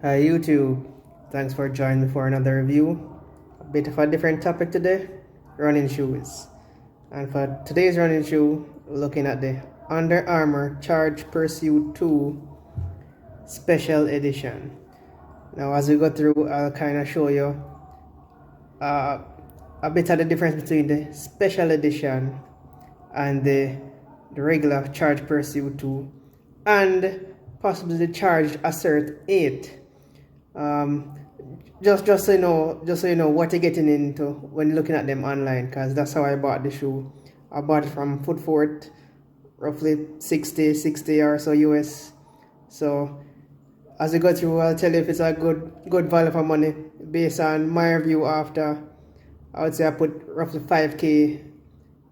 Hi YouTube, thanks for joining me for another review. A bit of a different topic today, running shoes. And for today's running shoe, we're looking at the Under Armour Charge Pursuit 2 Special Edition. Now as we go through, I'll kind of show you uh, a bit of the difference between the Special Edition and the regular Charge Pursuit 2 and possibly the Charged Assert 8. Um, just so you know what you're getting into when you're looking at them online, because that's how I bought the shoe. I bought it from Foot Fort, roughly 60 or so US. So as we go through, I'll tell you if it's a good value for money based on my review. After, I would say I put roughly 5k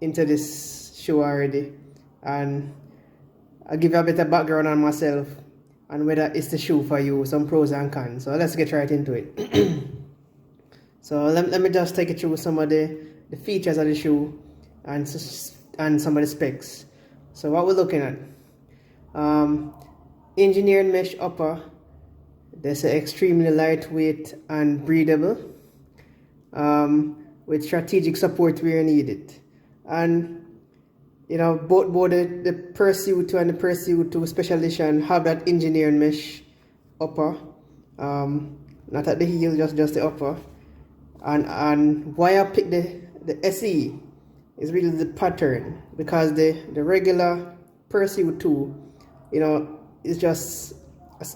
into this shoe already, and I'll give you a bit of background on myself and whether it's the shoe for you, some pros and cons. So let's get right into it. So let me just take you through some of the features of the shoe and some of the specs. So what we're looking at, engineered mesh upper. They say extremely lightweight and breathable, with strategic support where needed. And you know, both the Pursuit 2 and the Pursuit 2 Special Edition have that engineered mesh upper, not at the heel, just the upper. And why I picked the SE is really the pattern, because the regular Pursuit 2, you know, is just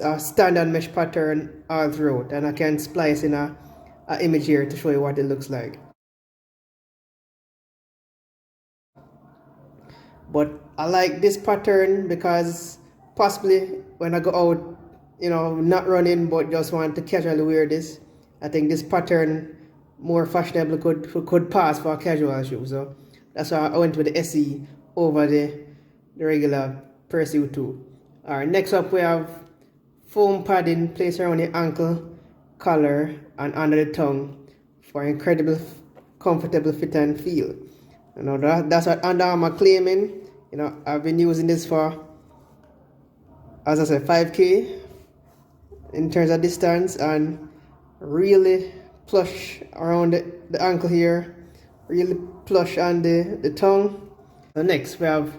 a standard mesh pattern all throughout, and I can splice in a image here to show you what it looks like. But I like this pattern because possibly when I go out, you know, not running but just want to casually wear this, I think this pattern more fashionable could pass for a casual shoe. So that's why I went with the SE over the regular Pursuit 2. Alright, next up we have foam padding placed around the ankle, collar and under the tongue for incredible comfortable fit and feel. You know, that's what Under Armour claiming. You know, I've been using this for, as I said, 5k in terms of distance, and really plush around the ankle here, really plush on the tongue. So next we have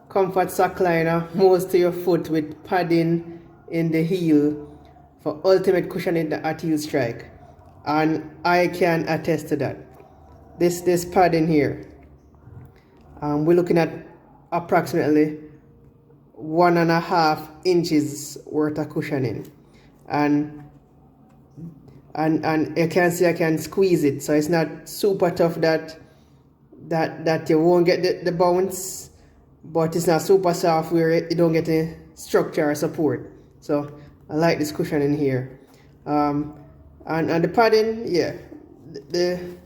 comfort sock liner, most to your foot with padding in the heel for ultimate cushioning at heel strike, and I can attest to that. This padding here, we're looking at approximately 1.5 inches worth of cushioning, and you can see I can squeeze it, so it's not super tough that you won't get the bounce, but it's not super soft where you don't get any structure or support. So I like this cushioning here, and the padding, yeah, the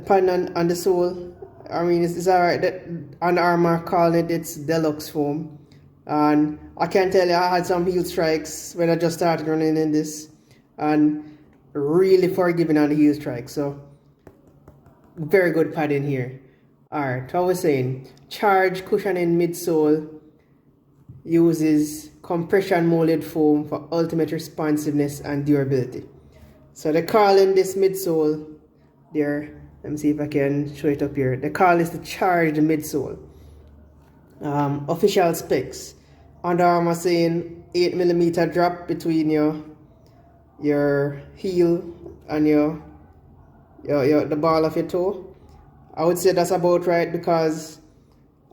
padding on the sole, I mean, it's alright. Under Armour called it its deluxe foam, and I can tell you I had some heel strikes when I just started running in this, and really forgiving on the heel strike. So very good padding here. Alright, so I was saying, Charge cushioning midsole uses compression molded foam for ultimate responsiveness and durability. So they call in this midsole there. Let me see if I can show it up here. They call this the Charged midsole. Official specs. Under Armour saying 8mm drop between your heel and the ball of your toe. I would say that's about right, because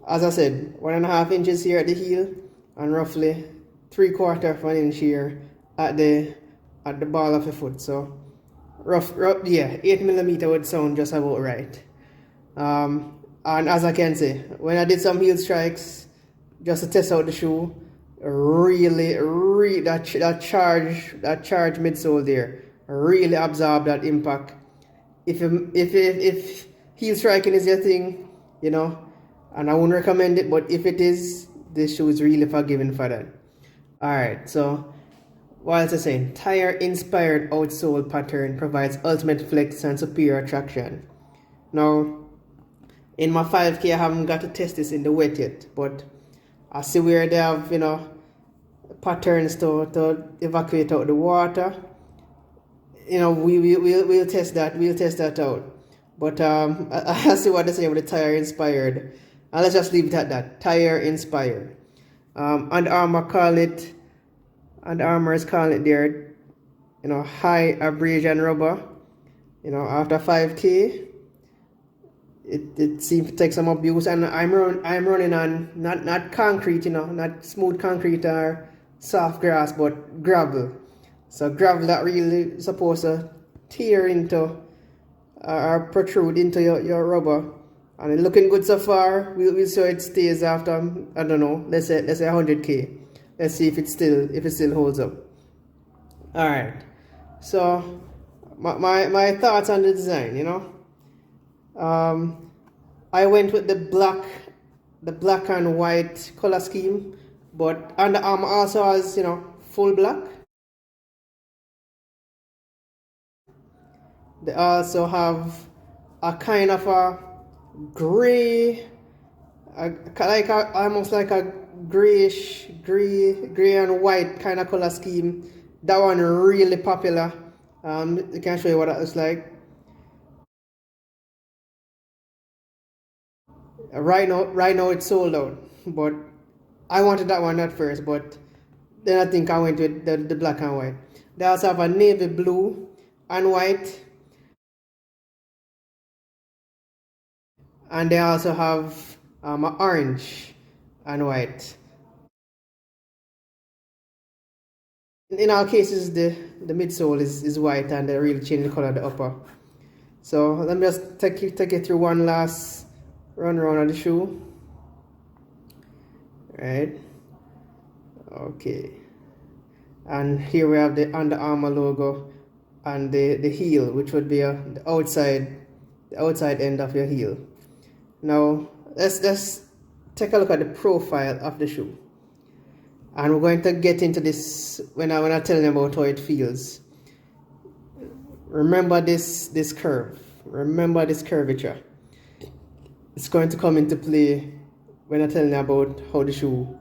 as I said, 1.5 inches here at the heel and roughly 3/4 of an inch here at the ball of your foot. So rough, yeah, 8mm would sound just about right. And as I can say, when I did some heel strikes just to test out the shoe, really that charge midsole there really absorbed that impact. If heel striking is your thing, you know, and I wouldn't recommend it, but if it is, this shoe is really forgiving for that. Alright, so what else is saying? Tire inspired outsole pattern provides ultimate flex and superior traction. Now, in my 5k I haven't got to test this in the wet yet, but I see where they have, you know, patterns to evacuate out the water. You know, we'll test that. We'll test that out. But I'll see what they say with the tire inspired. And let's just leave it at that. Tire inspired. Under Armour is calling it there, you know, high abrasion rubber. You know, after 5K, it seems to take some abuse, and I'm running on not concrete, you know, not smooth concrete or soft grass, but gravel. So gravel that really supposed to tear into or protrude into your rubber, and it's looking good so far. We'll see how it stays after, I don't know, let's say 100K. Let's see if it still holds up. All right. So my thoughts on the design, you know. I went with the black and white color scheme, but Under Armour also has, you know, full black. They also have a kind of a gray, almost like a grayish, gray and white kind of color scheme. That one really popular. I can show you what that looks like. Right now it's sold out, but I wanted that one at first, but then I think I went with the black and white. They also have a navy blue and white, and they also have an orange and white. In all cases, the midsole is white, and they really change the color of the upper. So let me just take you through one last run around of the shoe. Right. Okay. And here we have the Under Armour logo and the heel, which would be the outside end of your heel. Now let's take a look at the profile of the shoe, and we're going to get into this when I tell you about how it feels. Remember this curve. Remember this curvature. It's going to come into play when I tell you about how the shoe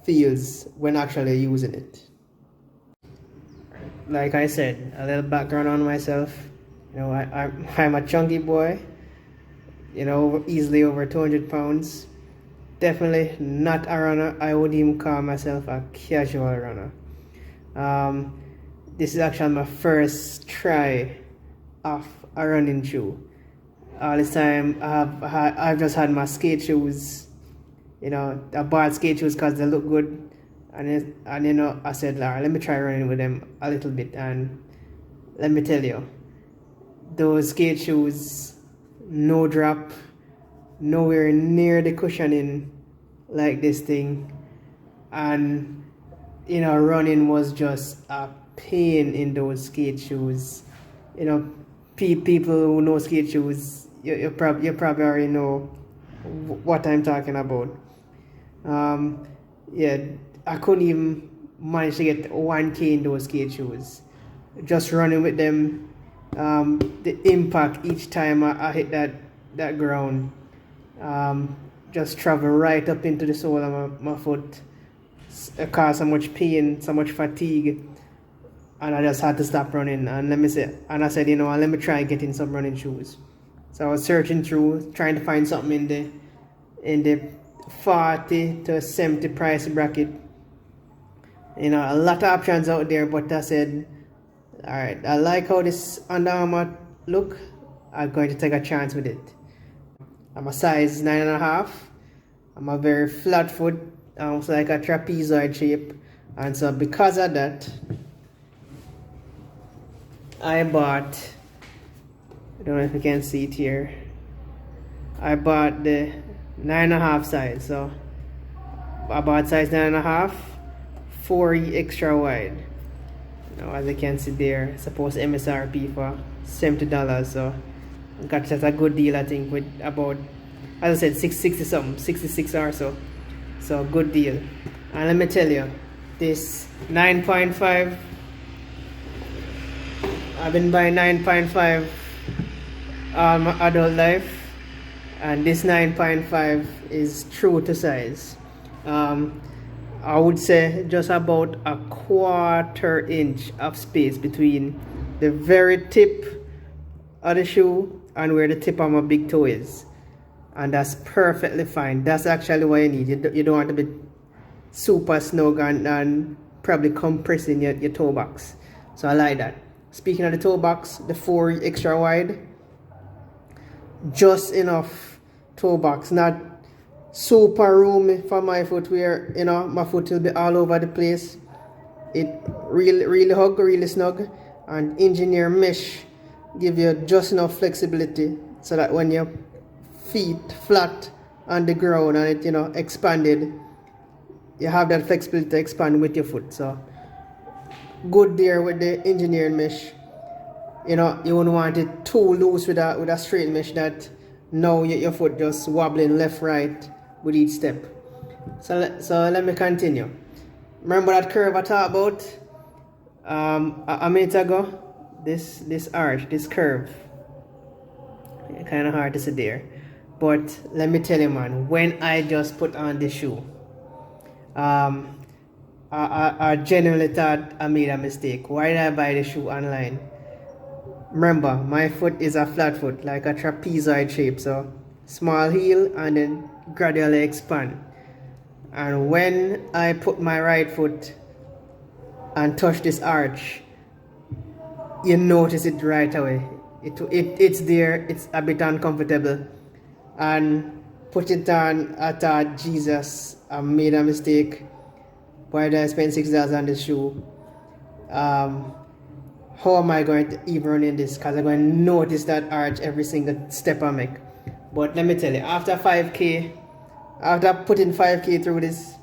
feels when actually using it. Like I said, a little background on myself. You know, I'm a chunky boy. You know, easily over 200 pounds. Definitely not a runner. I would even call myself a casual runner. This is actually my first try of a running shoe. All this time I've just had my skate shoes. You know, I bought skate shoes because they look good, and you know, I said, Lara, let me try running with them a little bit, and let me tell you, those skate shoes, no drop, nowhere near the cushioning like this thing, and you know, running was just a pain in those skate shoes. You know, people who know skate shoes, you probably already know what I'm talking about. Yeah, I couldn't even manage to get 1K in those skate shoes. Just running with them, the impact each time I hit that ground, just travel right up into the sole of my foot. It caused so much pain, so much fatigue, and I just had to stop running. And I said, you know, let me try getting some running shoes. So I was searching through, trying to find something in the 40 to 70 price bracket. You know, a lot of options out there, but I said, all right, I like how this Under Armour look. I'm going to take a chance with it. I'm a size 9.5. I'm a very flat foot, almost like a trapezoid shape, and so because of that, I bought, I don't know if you can see it here, I bought the 9.5 size. So I bought size 9.5, 4 extra wide. Now, as you can see there, supposed MSRP for $70. So I got just a good deal, I think, with about, as I said, 660 something, 66 or so. So good deal. And let me tell you, this 9.5, I've been buying 9.5 all my adult life, and this 9.5 is true to size. I would say just about a quarter inch of space between the very tip of the shoe and where the tip of my big toe is. And that's perfectly fine. That's actually what you need. You don't want to be super snug and probably compressing your toe box. So I like that. Speaking of the toe box, the 4 extra wide, just enough toe box, not super roomy for my foot where my foot will be all over the place. It really hug, really snug, and engineer mesh give you just enough flexibility so that when your feet flat on the ground and it expanded, you have that flexibility to expand with your foot. So good there with the engineered mesh. You wouldn't want it too loose with a straight mesh that now your foot just wobbling left right with each step. So let me continue. Remember that curve I talked about a minute ago? This arch, this curve. Kind of hard to see there. But let me tell you, man, when I just put on the shoe, I genuinely thought I made a mistake. Why did I buy the shoe online? Remember, my foot is a flat foot, like a trapezoid shape, so small heel and then gradually expand. And when I put my right foot and touch this arch, you notice it right away. It's there, it's a bit uncomfortable. And put it on, I thought, Jesus, I made a mistake. Why did I spend $6 on this shoe? How am I going to even run in this? Because I'm going to notice that arch every single step I make. But let me tell you, after 5K, after putting 5K through this,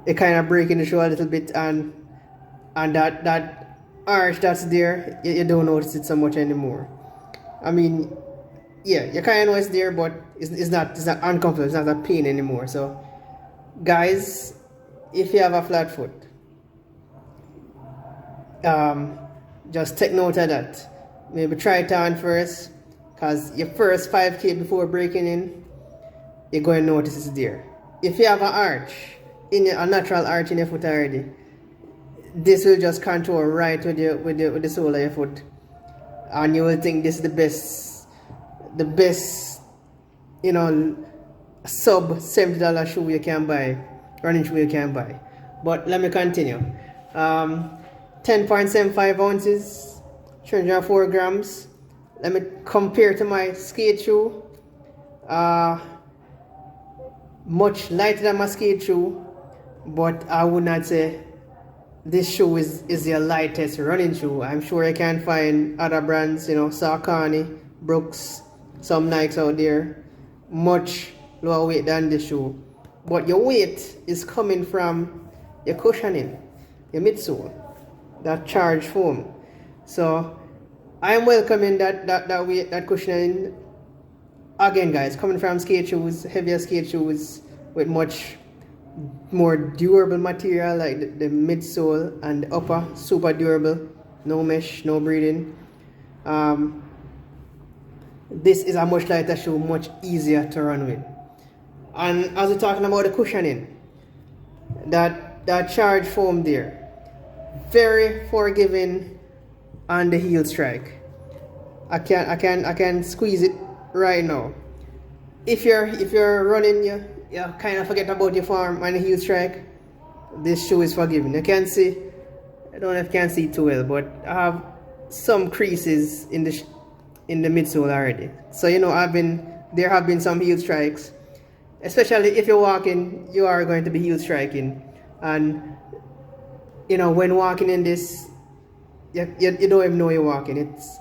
it kind of breaking the shoe a little bit, and that arch that's there, you don't notice it so much anymore. I mean, yeah, you kind of know it's there, but it's not uncomfortable, it's not a pain anymore. So guys, if you have a flat foot, just take note of that. Maybe try it on first, because your first 5K before breaking in, you're going to notice it's there. If you have an arch, a natural arch in your foot already, this will just contour right with the sole of your foot, and you will think this is the best sub $70 shoe you can buy, running shoe you can buy. But let me continue. 10.75 ounces, 304 grams. Let me compare to my skate shoe. Much lighter than my skate shoe, but I would not say this shoe is your lightest running shoe. I'm sure you can find other brands, Saucony, Brooks, some Nikes out there, much lower weight than this shoe. But your weight is coming from your cushioning, your midsole, that charged foam. So I'm welcoming that weight, that cushioning. Again, guys, coming from skate shoes, heavier skate shoes with much more durable material, like the midsole and the upper, super durable, no mesh, no breathing. This is a much lighter shoe, much easier to run with. And as we're talking about the cushioning, that charged foam there, very forgiving on the heel strike. I can squeeze it right now. If you're running, you kind of forget about your form and the heel strike, this shoe is forgiving. You can see, I don't know if you can see too well, but I have some creases in the midsole already. So there have been some heel strikes, especially if you're walking, you are going to be heel striking, and when walking in this, you don't even know you're walking. It's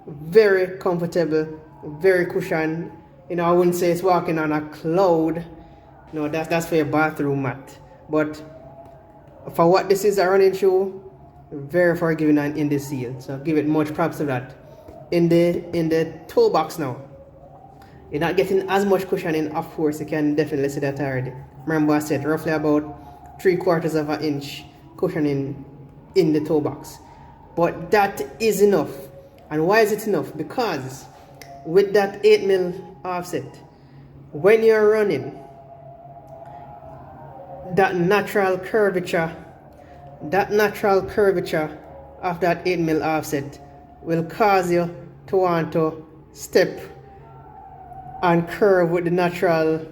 very comfortable, very cushioned. I wouldn't say it's walking on a cloud. No, that's for your bathroom mat. But for what this is, a running shoe, very forgiving in the seal. So give it much props to that. In the toe box now, you're not getting as much cushioning. Of course, you can definitely see that already. Remember I said roughly about 3/4 of an inch cushioning in the toe box. But that is enough. And why is it enough? Because with that 8mm offset, when you're running, that natural curvature, of that 8mm offset will cause you to want to step and curve with the natural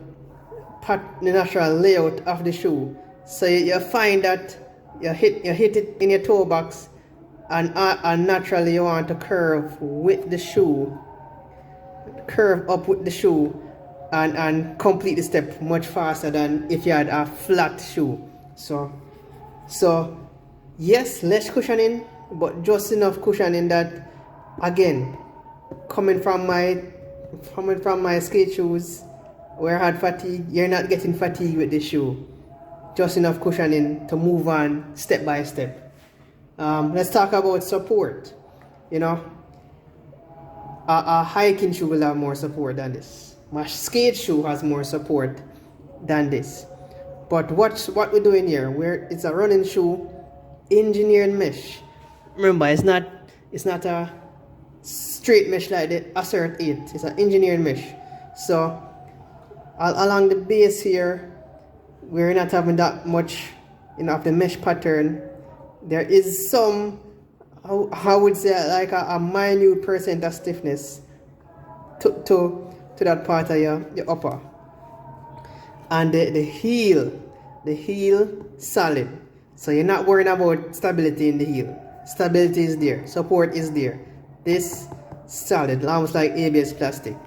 layout of the shoe. So you find that you hit it in your toe box, and naturally you want to curve with the shoe, curve up with the shoe, and complete the step much faster than if you had a flat shoe. So yes, less cushioning, but just enough cushioning that, again, coming from my skate shoes where I had fatigue, you're not getting fatigue with the shoe. Just enough cushioning to move on step by step. Let's talk about support. You know, a hiking shoe will have more support than this. My skate shoe has more support than this. But what we're doing here, it's a running shoe, engineered mesh. Remember, it's not a straight mesh like the Assert 8. It's an engineered mesh. So along the base here, we're not having that much, of the mesh pattern. There is some, I would say, like a minute percent of stiffness to that part of your upper. And the heel solid. So you're not worrying about stability in the heel. Stability is there, support is there. This solid, almost like ABS plastic.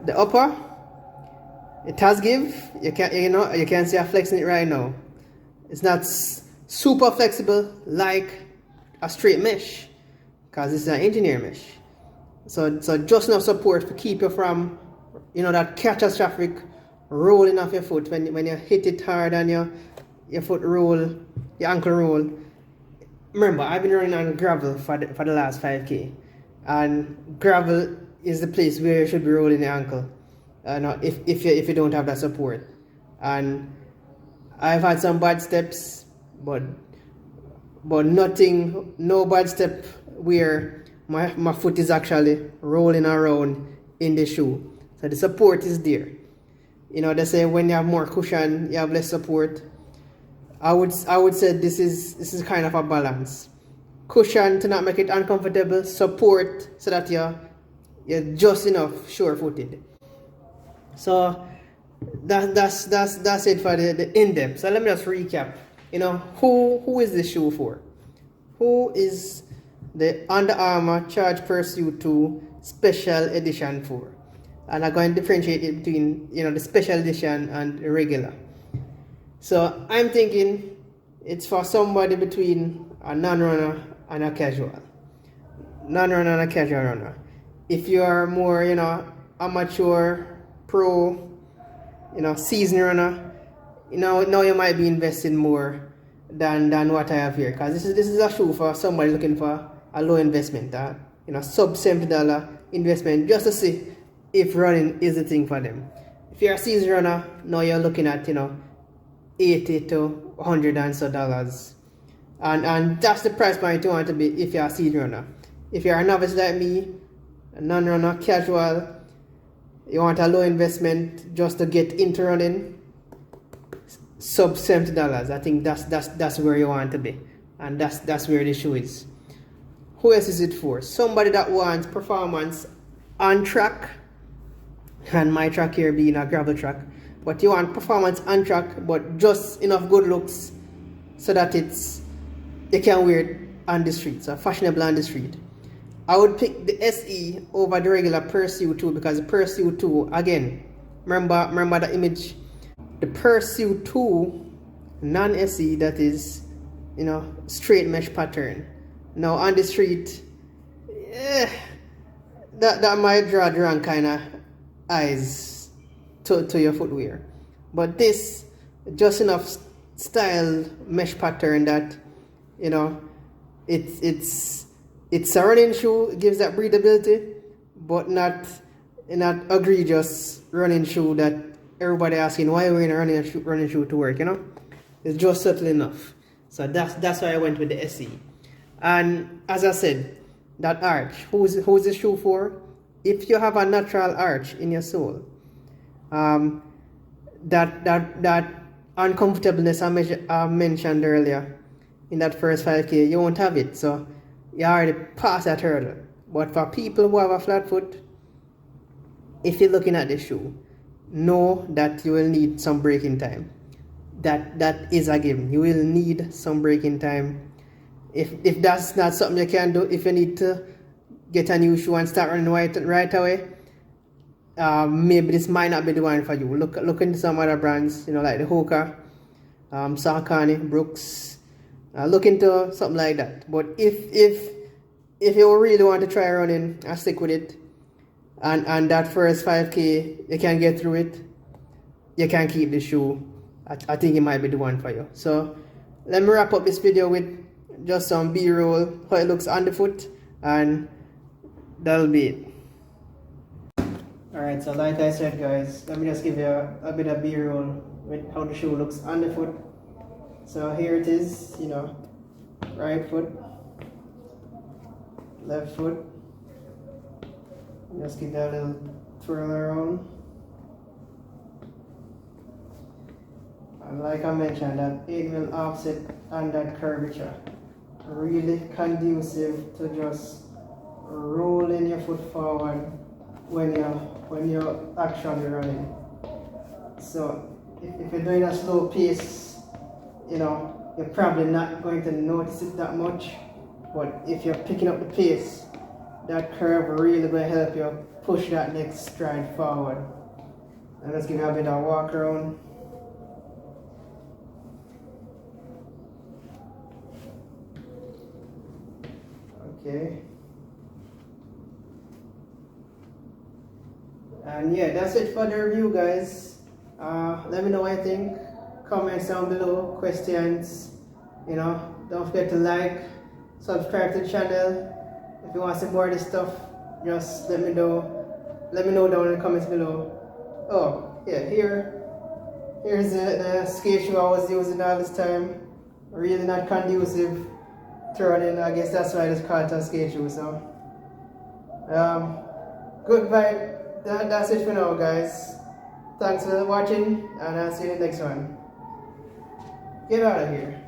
The upper, it has give. You can see I'm flexing it right now. It's not super flexible like a straight mesh, because it's an engineered mesh. So just enough support to keep you from, that catastrophic rolling off your foot when you hit it hard and your foot roll, your ankle roll. Remember, I've been running on gravel for the last 5K, and gravel is the place where you should be rolling your ankle. If you don't have that support. And I've had some bad steps, but no bad step where my foot is actually rolling around in the shoe. So the support is there. They say when you have more cushion, you have less support. I would say this is kind of a balance. Cushion to not make it uncomfortable, support so that you're just enough sure-footed. So that's it for the in-depth. So let me just recap. Who is this shoe for? Who is the Under Armour Charge Pursuit 2 Special Edition for? And I'm going to differentiate it between the special edition and the regular. So I'm thinking it's for somebody between a non-runner and a casual. Non-runner and a casual runner. If you are more, amateur, pro, seasoned runner, now you might be investing more than what I have here. Because this is a shoe for somebody looking for a low investment, sub $70 investment, just to see if running is the thing for them. If you're a seasoned runner, now you're looking at, $80 to $100 and so dollars. And that's the price point you want to be if you're a seasoned runner. If you're a novice like me, a non-runner, casual, you want a low investment just to get into running, sub $70. I think that's where you want to be. And that's where the shoe is. Who else is it for? Somebody that wants performance on track, and my track here being a gravel track, but you want performance on track, but just enough good looks so that you can wear it on the street, so fashionable on the street. I would pick the SE over the regular Pursuit 2, because the Pursuit 2, again, remember the image, the Pursuit 2 non-SE, that is, straight mesh pattern. Now on the street, that might draw the wrong kind of eyes to your footwear. But this, just enough style mesh pattern that, it's a running shoe, it gives that breathability, but not egregious running shoe that everybody asking why we're in a running shoe to work, It's just subtle enough. So that's why I went with the SE. And as I said, that arch, who's the shoe for? If you have a natural arch in your sole, that uncomfortableness I mentioned earlier in that first 5K, you won't have it. So you already passed that hurdle. But for people who have a flat foot, if you're looking at the shoe, know that you will need some braking time. That is a given. You will need some braking time. If that's not something you can do, if you need to get a new shoe and start running right away, maybe this might not be the one for you. Look into some other brands, like the Hoka, Saucony, Brooks. Look into something like that. But if you really want to try running and stick with it, and that first 5K you can get through it, you can keep the shoe. I think it might be the one for you. So let me wrap up this video with just some B-roll, how it looks on the foot, and that'll be it. Alright, so like I said guys, let me just give you a bit of B-roll with how the shoe looks on the foot. So here it is, right foot, left foot. Just give that a little twirl around. And like I mentioned, that 8mm offset and that curvature, really conducive to just rolling your foot forward when you're actually running. So if you're doing a slow pace, you're probably not going to notice it that much. But if you're picking up the pace, that curve really going to help you push that next stride forward. And let's give you a bit of a walk around. Okay. And yeah, that's it for the review guys. Let me know what you think. Comments down below, questions. Don't forget to like, subscribe to the channel. If you want to see more of this stuff, just let me know. Let me know down in the comments below. Oh, yeah, here's the skate shoe I was using all this time. Really not conducive to running. I guess that's why I just called it a skate shoe. So, goodbye. That's it for now, guys. Thanks for watching, and I'll see you in the next one. Get out of here.